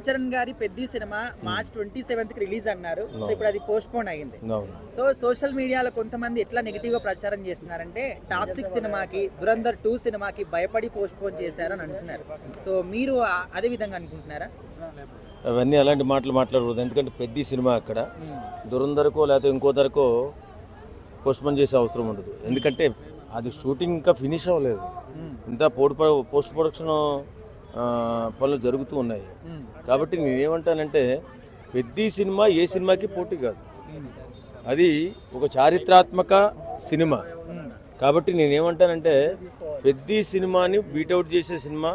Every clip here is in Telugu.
చరణ్ గారి పెద్ద సినిమా మార్చ్ 27th కి రిలీజ్ అన్నారు. సో ఇప్పుడు అది పోస్ట్ పోన్ అయింది. సో సోషల్ మీడియాలో కొంతమంది ఎట్లా నెగిటివ్ గా ప్రచారం చేస్తున్నారంటే టాక్సిక్ సినిమాకి, దురంధర్ 2 సినిమాకి భయపడి పోస్ట్ పోన్ చేశారని అంటున్నారు. సో మీరు అదే విధంగా అనుకుంటున్నారా? అవన్నీ అలాంటి మాటలు మాట్లాడకూడదు. ఎందుకంటే పెద్ద సినిమా అక్కడ దురంధరకో లేకపోతే ఇంకో ధరకో పోస్ట్ పోన్ చేసే అవసరం ఉండదు. ఎందుకంటే అది షూటింగ్ ఇంకా ఫినిష్ అవ్వలేదు. ఇంత పోస్ట్ ప్రొడక్షన్ పనులు జరుగుతూ ఉన్నాయి. కాబట్టి నేనేమంటానంటే పెద్ద సినిమా ఏ సినిమాకి పోటీ కాదు, అది ఒక చారిత్రాత్మక సినిమా. కాబట్టి నేనేమంటానంటే పెద్ద సినిమాని బీటౌట్ చేసే సినిమా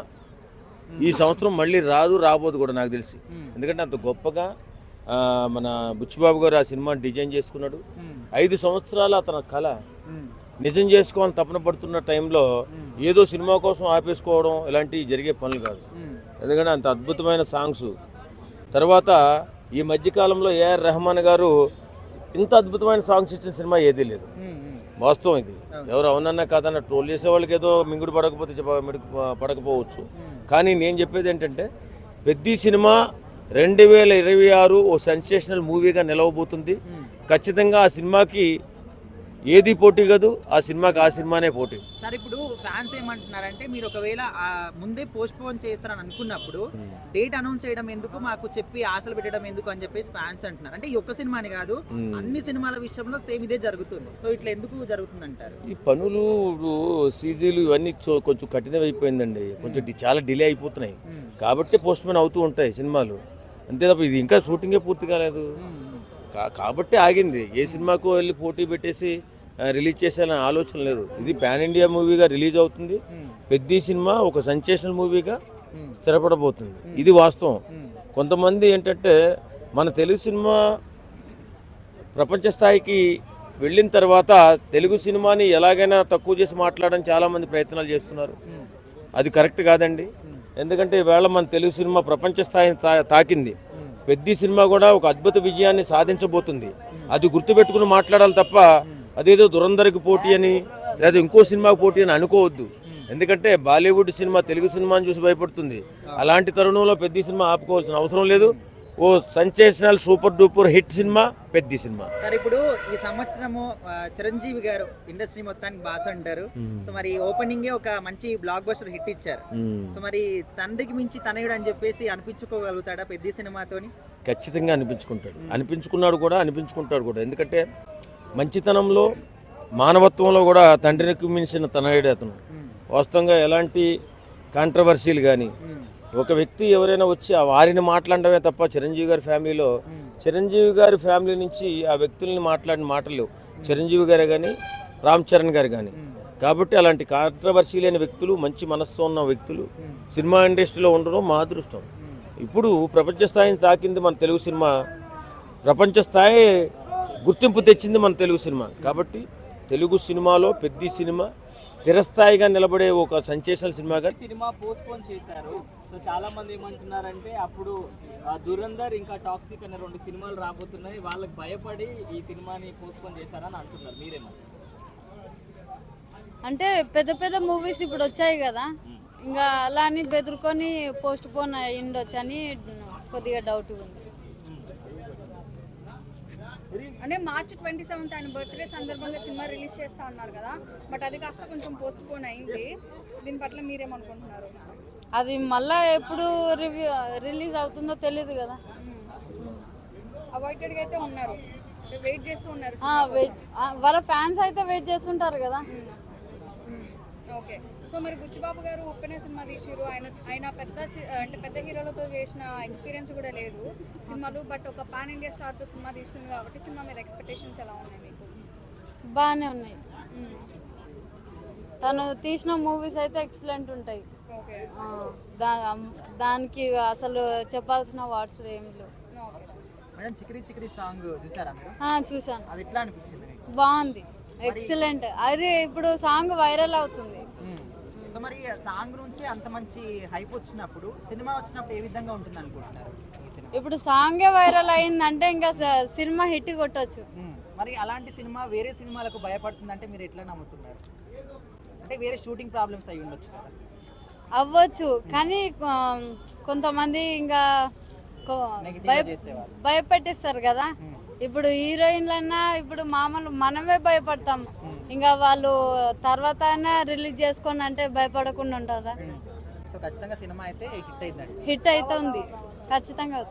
ఈ సంవత్సరం మళ్ళీ రాబోదు కూడా నాకు తెలిసి. ఎందుకంటే అంత గొప్పగా మన బుచ్చిబాబు గారు ఆ సినిమా డిజైన్ చేసుకున్నాడు. 5 సంవత్సరాలు అతని కళ నిజం చేసుకోవాలని తపన పడుతున్న టైంలో ఏదో సినిమా కోసం ఆపేసుకోవడం ఇలాంటివి జరిగే పనులు కాదు. ఎందుకంటే అంత అద్భుతమైన సాంగ్స్. తర్వాత ఈ మధ్యకాలంలో ఏఆర్ రెహమాన్ గారు ఇంత అద్భుతమైన సాంగ్స్ ఇచ్చిన సినిమా ఏదీ లేదు. వాస్తవం ఇది. ఎవరు అవునన్నా కాదన్న ట్రోల్ చేసే వాళ్ళకి ఏదో మింగుడు పడకపోవచ్చు. కానీ నేను చెప్పేది ఏంటంటే పెద్ద సినిమా 2026 ఓ సెన్సేషనల్ మూవీగా నిలవబోతుంది. ఖచ్చితంగా ఆ సినిమాకి ఏది పోటీ కాదు, ఆ సినిమానే పోటీ. సార్ ఇప్పుడు ఫ్యాన్స్ ఏమంటున్నారంటే మీరు ఒకవేళ ముందే పోస్ట్ పోన్ చేస్తారని అనుకున్నప్పుడు డేట్ అనౌన్స్ చేయడం ఎందుకు, మాకు చెప్పి ఆశలు పెట్టడం ఎందుకు అని చెప్పేసి ఫ్యాన్స్ అంటున్నారు. అంటే ఈ ఒక్క సినిమాని కాదు, అన్ని సినిమాల విషయంలో సేమ్ ఇదే జరుగుతుంది. సో ఇట్లా ఎందుకు జరుగుతుంది అంటారు? ఈ పనులు సీజీలు ఇవన్నీ కొంచెం కఠినమైపోయిందండి. కొంచెం చాలా డిలే అయిపోతున్నాయి. కాబట్టి పోస్ట్ పోన్ అవుతూ ఉంటాయి సినిమాలు. అంతే తప్ప ఇది ఇంకా షూటింగే పూర్తి కాలేదు కాబట్టి ఆగింది. ఏ సినిమాకు వెళ్ళి పోటీ పెట్టేసి రిలీజ్ చేసేయాలని ఆలోచన లేదు. ఇది పాన్ ఇండియా మూవీగా రిలీజ్ అవుతుంది. పెద్ద సినిమా ఒక సెన్సేషనల్ మూవీగా స్థిరపడబోతుంది. ఇది వాస్తవం. కొంతమంది ఏంటంటే మన తెలుగు సినిమా ప్రపంచ స్థాయికి వెళ్ళిన తర్వాత తెలుగు సినిమాని ఎలాగైనా తక్కువ చేసి మాట్లాడడం చాలామంది ప్రయత్నాలు చేస్తున్నారు. అది కరెక్ట్ కాదండి. ఎందుకంటే ఈవేళ మన తెలుగు సినిమా ప్రపంచ స్థాయిని తాకింది. పెద్ద సినిమా కూడా ఒక అద్భుత విజయాన్ని సాధించబోతుంది. అది గుర్తుపెట్టుకుని మాట్లాడాలి తప్ప అదేదో దురంధర్కి పోటీ అని లేదా ఇంకో సినిమాకి పోటీ అని అనుకోవద్దు. ఎందుకంటే బాలీవుడ్ సినిమా తెలుగు సినిమాని చూసి భయపడుతుంది. అలాంటి తరుణంలో పెద్ద సినిమా ఆపుకోవాల్సిన అవసరం లేదు. ఓ sensational super duper hit cinema పెద్ద సినిమా. సార్ ఇప్పుడు ఈ సంవత్సరము చిరంజీవి గారు ఇండస్ట్రీ మొత్తానికి బాస్ అంటారు. సో మరి ఓపెనింగే ఒక మంచి బ్లాక్ బస్టర్ హిట్ ఇచ్చారు. సో మరి తండ్రికి మించి తనయుడు అని చెప్పేసి అనిపించుకోగలుగుతాడా పెద్ద సినిమాతోని? ఖచ్చితంగా అనిపించుకుంటాడు కూడా. ఎందుకంటే మంచితనంలో మానవత్వంలో కూడా తండ్రికి మించిన తనయుడే అతను. వాస్తవంగా ఎలాంటి కాంట్రవర్సీలు కానీ ఒక వ్యక్తి ఎవరైనా వచ్చి ఆ వారిని మాట్లాడటమే తప్ప చిరంజీవి గారి ఫ్యామిలీ నుంచి ఆ వ్యక్తుల్ని మాట్లాడిన మాటలు చిరంజీవి గారే కానీ రామ్ చరణ్ గారు కానీ. కాబట్టి అలాంటి కాంట్రవర్సీ లేని వ్యక్తులు, మంచి మనస్సు ఉన్న వ్యక్తులు సినిమా ఇండస్ట్రీలో ఉండడం మా అదృష్టం. ఇప్పుడు ప్రపంచ స్థాయిని తాకింది మన తెలుగు సినిమా, ప్రపంచ స్థాయి గుర్తింపు తెచ్చింది మన తెలుగు సినిమా. కాబట్టి తెలుగు సినిమాలో పెద్ద సినిమా చిరస్థాయిగా నిలబడే ఒక సెన్సేషనల్ సినిమాగా సినిమా పోస్ట్ పోన్ చేశారు. సో చాలా మంది ఏమంటున్నారంటే అప్పుడు దురంధర్ ఇంకా టాక్సిక్ అనే 2 సినిమాలు రాబోతున్నాయి, వాళ్ళకి భయపడి ఈ సినిమాని పోస్ట్ పోన్ చేశారని అంటున్నారు. మీరేమో అంటే పెద్ద మూవీస్ ఇప్పుడు వచ్చాయి కదా, ఇంకా అలా అని బెదురుకొని పోస్ట్ పోన్ అయ్యిండొచ్చు అని కొద్దిగా డౌట్ ఉంది. అంటే మార్చి 27 ఆయన బర్త్డే సందర్భంగా సినిమా రిలీజ్ చేస్తా ఉన్నారు కదా, బట్ అది కాస్త కొంచెం పోస్ట్ పోన్ అయింది. దీని పట్ల మీరేమనుకుంటున్నారు? అది మళ్ళీ ఎప్పుడు రిలీజ్ అవుతుందో తెలియదు కదా. అవాయిడెడ్గా అయితే ఉన్నారు, వెయిట్ చేస్తూ ఉన్నారు. వాళ్ళ ఫ్యాన్స్ అయితే వెయిట్ చేస్తుంటారు కదా. ఓకే. సో మరి బుచ్చిబాబు గారు ఉప్పెన సినిమా తీసిరు. ఆయన పెద్ద హీరోలతో చేసిన ఎక్స్పీరియన్స్ కూడా లేదు సినిమాలు, బట్ ఒక పాన్ ఇండియా స్టార్తో సినిమా తీస్తుంది కాబట్టి సినిమా మీద ఎక్స్పెక్టేషన్స్ ఎలా ఉన్నాయి మీకు? బాగానే ఉన్నాయి. తను తీసిన మూవీస్ అయితే ఎక్సలెంట్ ఉంటాయి. దానికి అసలు చెప్పాల్సిన వర్డ్స్ ఏమి లేవు. మేడం చిక్రీ చిక్రీ సాంగ్ చూసారా మీరు? చూసాను. అది ఎట్లా అనిపించింది? బాగుంది, ఎక్సలెంట్. అది ఇప్పుడు సాంగ్ వైరల్ అవుతుంది. సో మరి సాంగ్ నుంచి అంత మంచి హైప్ వచ్చినప్పుడు సినిమా వచ్చినప్పుడు ఏ విధంగా ఉంటుంది అనుకుంటున్నారు? ఇప్పుడు సాంగే వైరల్ అయిందంటే ఇంకా సినిమా హిట్ కొట్టొచ్చు. మరి అలాంటి సినిమా వేరే సినిమాలకు భయపడుతుందంటే మీరు ఎట్లా నమ్ముతున్నారు? అంటే వేరే షూటింగ్ ప్రాబ్లమ్స్ అయి ఉండొచ్చు కదా. అవ్వచ్చు, కానీ కొంతమంది ఇంకా నెగిటివ్ చేసేవాళ్ళు. భయపెట్టిస్తారు కదా. ఇప్పుడు హీరోయిన్లన్నా ఇప్పుడు మామూలు మనమే భయపడతాం, ఇంకా వాళ్ళు తర్వాత అయినా రిలీజ్ చేసుకొని అంటే భయపడకుండా ఉంటారా? సో ఖచ్చితంగా సినిమా అయితే హిట్ అయిందండి. హిట్ అవుతుంది, ఖచ్చితంగా అవుతుంది.